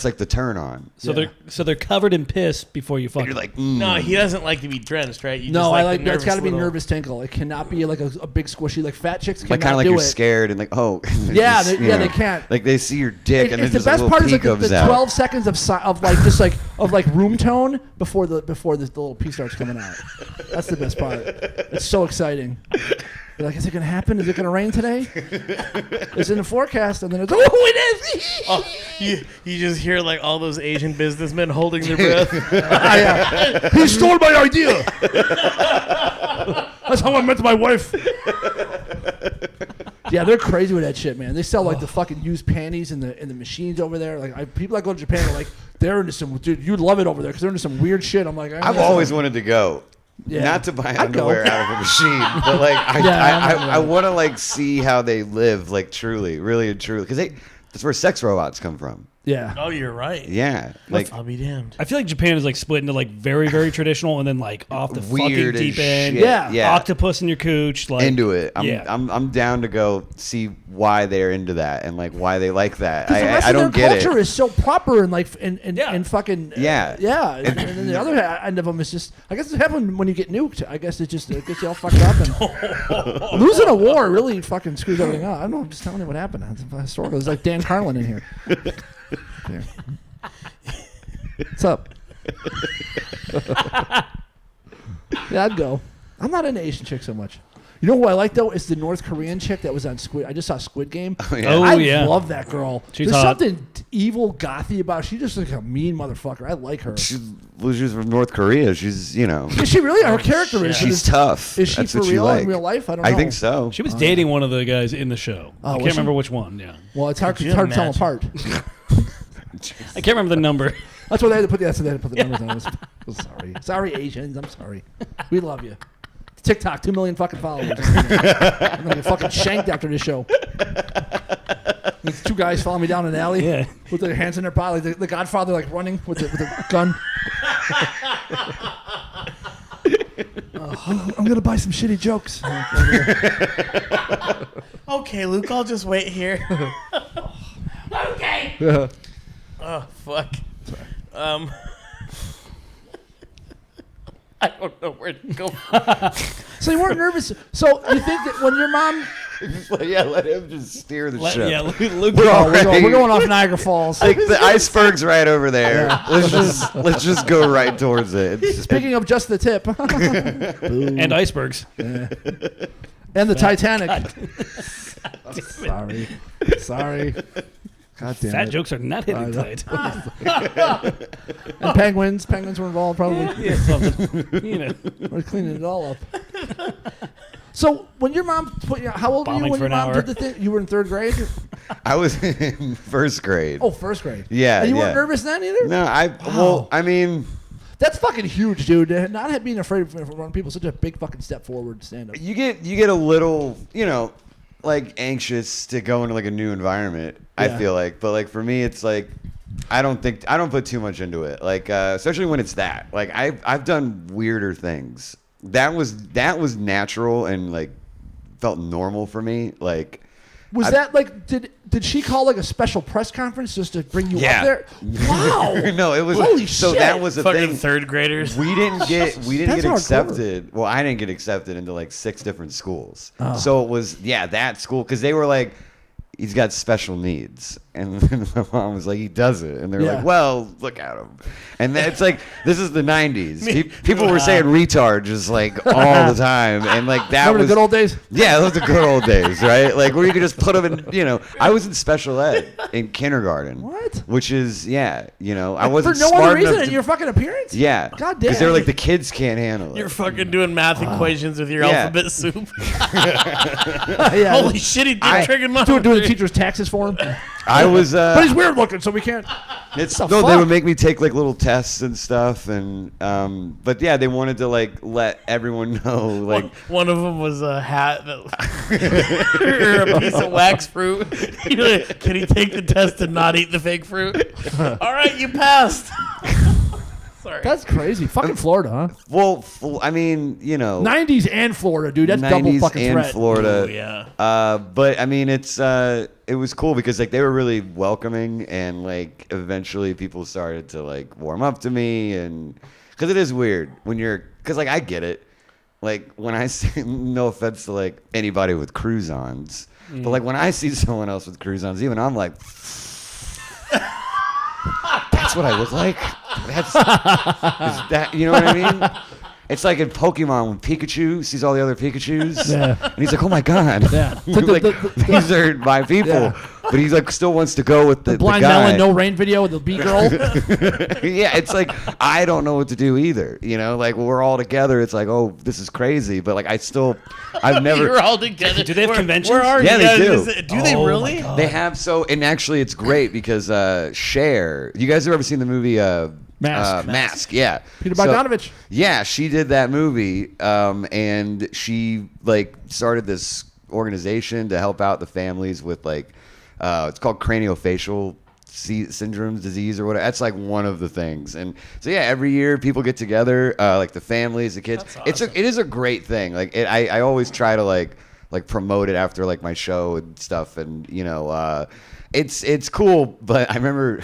like the turn on. So Yeah. they're covered in piss before you fuck. You're like, No, he doesn't like to be drenched, right? You No, just I the like that's got to be little- nervous tinkle. It cannot be like a big squishy. Like fat chicks like cannot kind of like do you're it. scared and like, oh. Yeah, just, they- yeah, they can't. Like they see your dick and then It's the just a best little part is pee like comes the out. 12 seconds of room tone before the little pee starts coming out. That's the best part. It's so exciting. You're like, is it gonna happen? Is it gonna rain today? It's in the forecast, and then it's it is. Oh, you just hear like all those Asian businessmen holding their breath. He stole my idea. That's how I met my wife. Yeah, they're crazy with that shit, man. They sell like the fucking used panties in the machines over there. Like people that go to Japan are like, they're into some dude. You'd love it over there because they're into some weird shit. I'm like, I've always wanted to go. Yeah. Not to buy I'd go. underwear out of a machine, but like I want to like see how they live, like truly, really and truly, because that's where sex robots come from. Yeah. Oh, you're right. Yeah, like I'll be damned. I feel like Japan is like split into like very, very traditional and then like off the weird fucking as deep end. shit. Yeah. Octopus in your cooch. Like, into it. yeah. I'm down to go see why they're into that and like why they like that. The rest I of don't their get culture it. is so proper and like and Yeah. fucking Yeah. yeah. And then the other end of them is just I guess it happened when you get nuked. I guess it gets you all fucked up and losing a war really fucking screws everything up. I don't know. I'm just telling you what happened. It's historical. There's like Dan Carlin in here. There. What's up? Yeah, I'd go. I'm not into Asian chicks so much. You know who I like though is the North Korean chick that was on Squid. I just saw Squid Game. Oh, yeah. Oh, I yeah. love that girl. She's There's hot. something evil, gothy about her. She's just like a mean motherfucker. I like her. She's from North Korea. She's Is she really? Her character is. she's tough. Is she That's for what real you like. in real life? I don't know. I think so. She was dating one of the guys in the show. Oh, I was can't she? remember which one. Yeah. Well, it's hard Could to you tell them imagine? apart. I can't remember the number. That's why they had to put the numbers on. I'm sorry. Sorry, Asians. I'm sorry. We love you. TikTok, 2 million fucking followers. I'm gonna get fucking shanked after this show. These two guys follow me down an alley Yeah. with their hands in their pockets, like the Godfather, like running with a gun. I'm gonna buy some shitty jokes. Okay, Luke, I'll just wait here. Okay. Yeah. Oh, fuck. I don't know where to go. So you weren't nervous. So you think that when your mom, Yeah, let him just steer the ship. Yeah, Luke. we're going off Niagara Falls. Like the iceberg's right over there. Let's just go right towards it. Speaking of just the tip, And icebergs. and the Titanic. Sorry. God damn Fat it. jokes are not hitting tight. And penguins were involved probably. Yeah, something. You know. We're cleaning it all up. So when your mom put, how old were you Bombing when for your an mom hour. did the thing? You were in third grade. I was in first grade. Oh, first grade. Yeah, And you yeah. weren't nervous then either. No, Wow. I mean, That's fucking huge, dude. Not being afraid of around people is such a big fucking step forward. Stand up. you get a little, like anxious to go into like a new environment. I Yeah. feel like, but like for me, it's like I don't put too much into it. Like especially when it's that. Like I've done weirder things. That was natural and like felt normal for me. Like Was that like did she call like a special press conference just to bring you Yeah. up there? Wow. no, it was Holy so shit. that was a Fucking thing. third graders. We didn't get That's get hardcore. accepted. Well, I didn't get accepted into like 6 different schools. Oh. So it was that school because they were like, he's got special needs, and then my mom was like, he doesn't, and they're Yeah. like, well, look at him, and then it's like this is the '90s. People were saying retard just like all the time, and like that Remember was the good old days? yeah, those are the good old days, right? Like where you could just put them in. I was in special ed in kindergarten. What? Which is I wasn't For no smart other reason enough than to- your fucking appearance? yeah. God damn. Because they're like, the kids can't handle it. You're fucking doing math equations with your Yeah. alphabet soup. yeah. Holy shit, he did trigonometry. doing the teacher's taxes for him. I was. But he's weird looking, so we can't. It's, the no, they fuck? would make me take like little tests and stuff, and but yeah, they wanted to like let everyone know like One of them was a hat that, or a piece of wax fruit. You're like, can he take the test and not eat the fake fruit? All right, you passed. Sorry. That's crazy. Fucking Florida, huh? well, I mean 90s and Florida, dude. That's double 90s fucking and threat. Florida. Oh, yeah. But I mean, it was cool because like they were really welcoming, and like eventually people started to like warm up to me, and because it is weird when because like I get it, like when I see no offense to like anybody with cruise-ons, but like when I see someone else with cruise-ons, even I'm like. That's what I look like. Is that you know what I mean? It's like in Pokemon when Pikachu sees all the other Pikachus, Yeah. and he's like, "Oh my god, Yeah. like, these are my people." Yeah. But he's like still wants to go with the Blind guy. Melon, no rain video with the bee girl. Yeah, it's like I don't know what to do either. Like when we're all together, it's like, oh, this is crazy. But like I've never. You're all together. Do they have conventions? Where are Yeah, you? they do. Do they Oh, my really? God. They have and actually it's great because Shea. You guys have ever seen the movie Mask. Mask? Yeah. Peter So- Bogdanovich. Yeah, she did that movie, and she like started this organization to help out the families with like it's called craniofacial syndrome disease or whatever. That's like one of the things. And so yeah, every year people get together, like the families, the kids. That's awesome. It is a great thing. Like I always try to like promote it after like my show and stuff, and it's cool. But I remember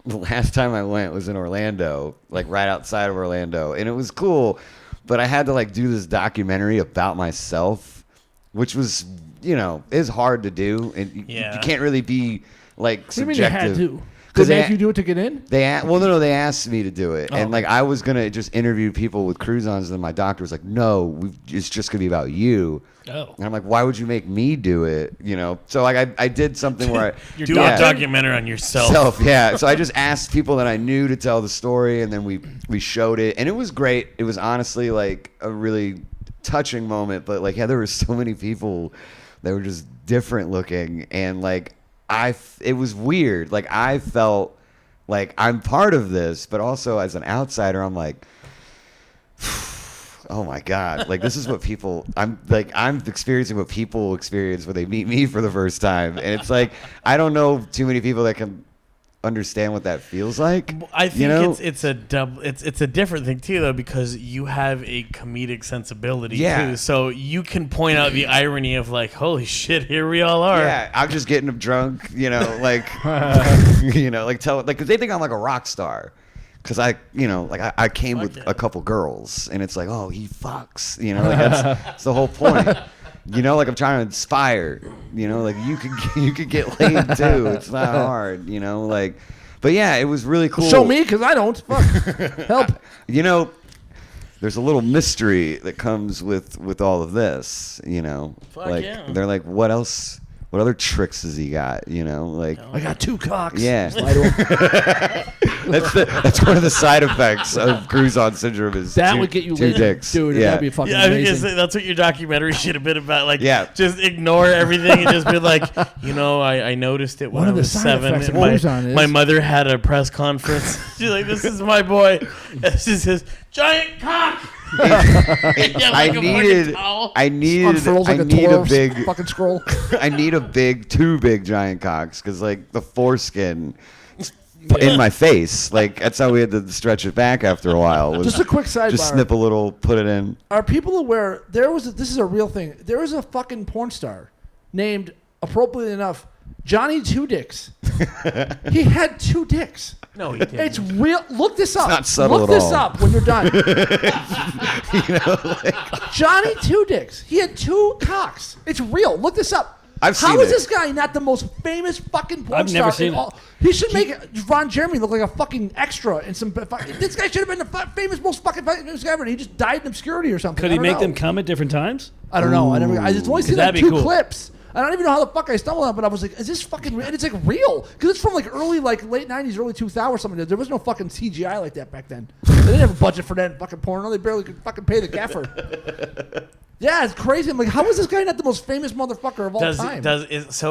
the last time I went was in Orlando, like right outside of Orlando, and it was cool. But I had to like do this documentary about myself, which was is hard to do, and you can't really be like What do you mean subjective. you had to? Because Did they make you do it to get in? They they asked me to do it, and like I was gonna just interview people with cruise-ons, and then my doctor was like, "No, it's just gonna be about you." Oh. And I'm like, "Why would you make me do it?" So like I did something where I Do a documentary on yourself. yeah. So I just asked people that I knew to tell the story, and then we showed it, and it was great. It was honestly like a really touching moment, but like there were so many people that were just different looking, and like it was weird. Like I felt like I'm part of this, but also as an outsider, I'm like, oh my god, like this is what people. I'm experiencing what people experience when they meet me for the first time, and it's like I don't know too many people that can understand what that feels like. I think it's a double. It's a different thing too, though, because you have a comedic sensibility too. So you can point out the irony of like, holy shit, here we all are. Yeah, I'm just getting them drunk, like, because they think I'm like a rock star. Because I came with a couple girls, and it's like, oh, he fucks, like that's the whole point. Like I'm trying to inspire, like you could get laid too. It's not hard, but yeah, it was really cool. Show me, because I don't. Fuck. Help. There's a little mystery that comes with all of this, Fuck yeah. They're like, what else? What other tricks has he got? I got 2 cocks. Yeah. That's one of the side effects of cruise-on syndrome is That two, would get you two laid, dicks. dude. Yeah. That'd be fucking Yeah, I was gonna amazing. say, that's what your documentary should have been about. Like, Yeah. just ignore everything and just be like, I noticed it when One I of the was side 7. effects of And Cruise-On is- my mother had a press conference. She's like, "This is my boy. This is his giant cock." I need Unfurls like a a Torah big fucking scroll. I need two big giant cocks because like the foreskin in my face, like that's how we had to stretch it back after a while. Was Just a quick sidebar. just snip a little, put it in. Are people aware? This is a real thing. There was a fucking porn star named, appropriately enough, Johnny Two Dicks. He had 2 dicks. No, he didn't. It's real. Look this up. not subtle Look at this all. up when you're done. Johnny Two Dicks. He had 2 cocks. It's real. Look this up. I've How seen is it. this guy not the most famous fucking porn I've star? never seen in it. all? He should make Ron Jeremy look like a fucking extra in some. This guy should have been the famous, most fucking famous guy ever. And he just died in obscurity or something. Could I he don't make know. them come at different times? I don't know. I just only seen like that'd be 2 cool. clips. I don't even know how the fuck I stumbled on it, but I was like, is this fucking real? And it's like real. Because it's from like late 90s, early 2000s or something. There was no fucking CGI like that back then. They didn't have a budget for that fucking porno. They barely could fucking pay the gaffer. Yeah, it's crazy. I'm like, how is this guy not the most famous motherfucker of all time? So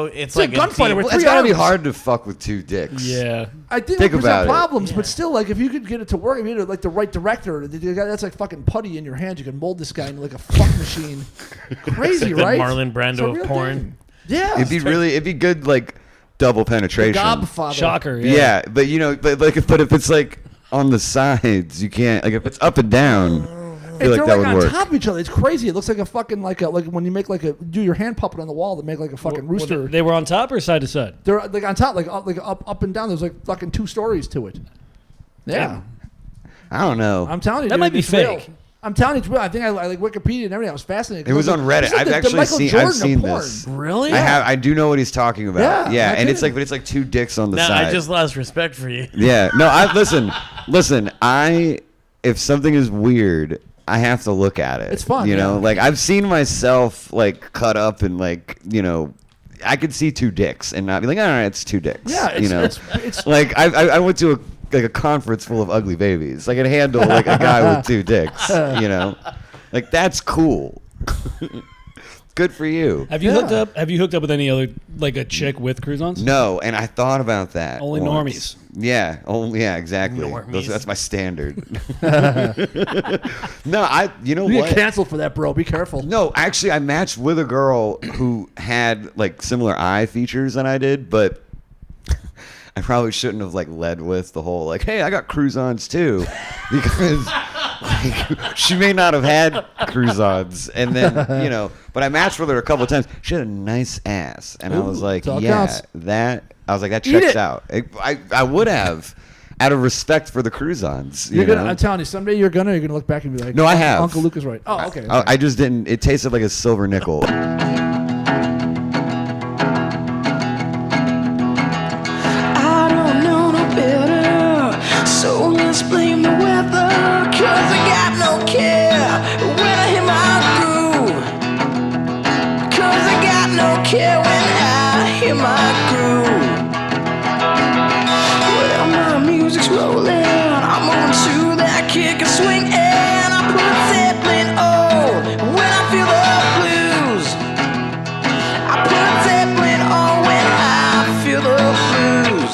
it's It's a like gunfighter with Well, 3 it's gotta be arms. hard to fuck with 2 dicks. Yeah. I think Think it about present it. problems, but still, like, if you could get it to work, if you had like the right director, that's like fucking putty in your hand. You can mold this guy into like a fuck machine. Crazy, It's like the right? Marlon It's a Brando real of porn. thing. Yeah, It'd be good like double penetration. Godfather. Shocker. Yeah, but if it's like on the sides, you can't. Like if it's up and down, I If feel like they're that like would on work. top of each other, it's crazy. It looks like a fucking like when you make do your hand puppet on the wall to make like a fucking rooster. They were on top or side to side? They're like on top, like up and down. There's like fucking 2 stories to it. Yeah, I don't know. I'm telling you, That dude, might be it's real. fake. I'm telling you, it's real. I think I like Wikipedia and everything. I was fascinated. It was on Reddit. It's like I've the actually Michael seen. Jordan I've seen of porn. this. Really? I do know what he's talking about. Yeah, and I it's did. like 2 dicks on the Now side. I just lost respect for you. Yeah. No. Listen. If something is weird, I have to look at it. It's fun, you know. yeah. Like I've seen myself like cut up and like I could see 2 dicks and not be like, all right, it's 2 dicks. Yeah, it's like I went to a conference full of ugly babies. I could handle like a guy with 2 dicks. Like that's cool. Good for you. Have you hooked up? Have you hooked up with any other like a chick with cruise-ons? No, and I thought about that. Only once. normies. Yeah. Oh, yeah. Exactly. Normies. That's my standard. No, you know you what? get canceled for that, bro. Be careful. No, actually, I matched with a girl who had like similar eye features than I did, but I probably shouldn't have like led with the whole like, hey, I got cruise-ons too, because like, she may not have had cruise-ons, and then but I matched with her a couple of times. She had a nice ass, and I was like, counts. that Eat checks it. out. I would have, out of respect for the cruise-ons. You're gonna. I'm telling you, someday you're gonna look back and be like, No, I have. Uncle Luke is right. Oh, okay. I just didn't. It tasted like a silver nickel. I don't know no better, so let's blame the weather. 'Cause I got no care when I hit my groove. 'Cause I got no care when I hit my groove. Well, my music's rolling, I'm moving to that kick and swing, and I put Zeppelin on when I feel the blues. I put Zeppelin on when I feel the blues.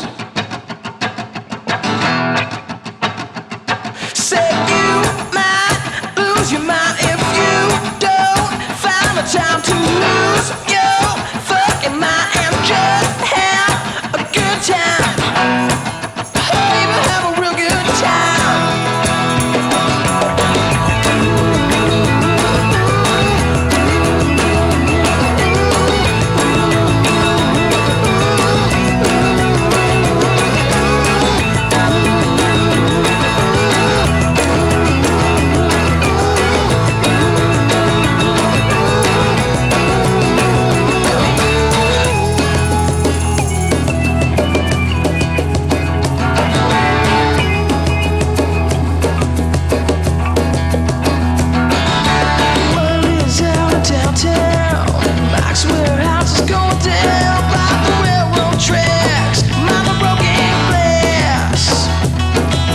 Say you might lose your mind if you don't find the time to lose your fucking mind and just have a good time. Even have a real good time. Money's out of downtown. Mike's warehouse is going down by the railroad tracks. Mind the broken glass.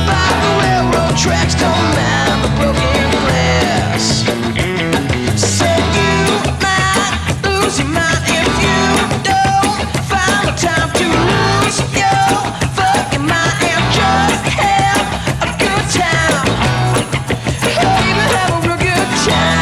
By the railroad tracks, don't mind the broken glass. Say you might lose your mind if you don't find the time to lose your fucking mind and just have a good time. Even have a real good time.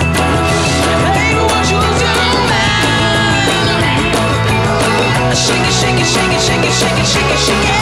Baby, won't you lose your mind? Shake it, shake it, shake it, shake it, shake it, shake it, shake it.